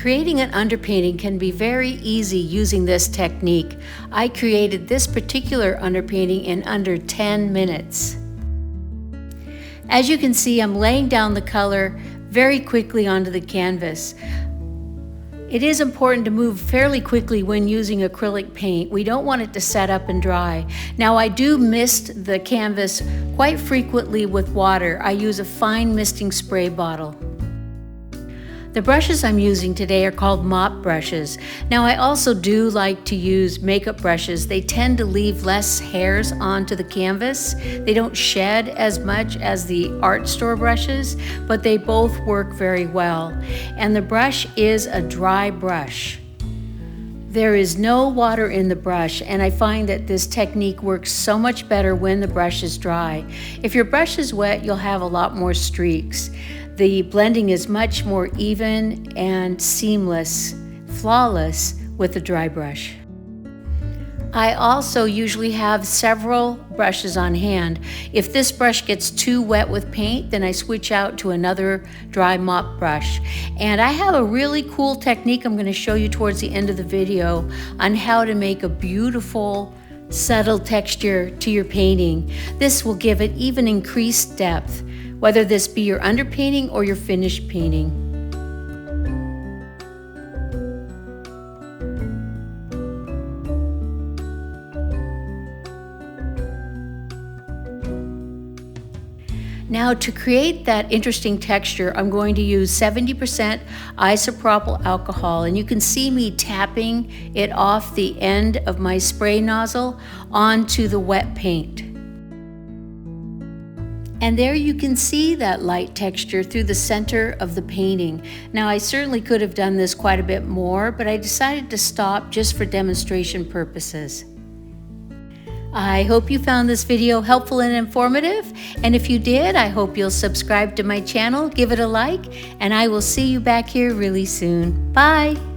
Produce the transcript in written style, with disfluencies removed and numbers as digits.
Creating an underpainting can be very easy using this technique. I created this particular underpainting in under 10 minutes. As you can see, I'm laying down the color very quickly onto the canvas. It is important to move fairly quickly when using acrylic paint. We don't want it to set up and dry. Now, I do mist the canvas quite frequently with water. I use a fine misting spray bottle. The brushes I'm using today are called mop brushes. Now, I also do like to use makeup brushes. They tend to leave less hairs onto the canvas. They don't shed as much as the art store brushes, but they both work very well. And the brush is a dry brush. There is no water in the brush, and I find that this technique works so much better when the brush is dry. If your brush is wet, you'll have a lot more streaks. The blending is much more even and seamless, flawless with a dry brush. I also usually have several brushes on hand. If this brush gets too wet with paint, then I switch out to another dry mop brush. And I have a really cool technique I'm going to show you towards the end of the video on how to make a beautiful, subtle texture to your painting. This will give it even increased depth, whether this be your underpainting or your finished painting. Now, to create that interesting texture, I'm going to use 70% isopropyl alcohol, and you can see me tapping it off the end of my spray nozzle onto the wet paint. And there you can see that light texture through the center of the painting. Now, I certainly could have done this quite a bit more, but I decided to stop just for demonstration purposes. I hope you found this video helpful and informative, and if you did, I hope you'll subscribe to my channel, give it a like, and I will see you back here really soon. Bye!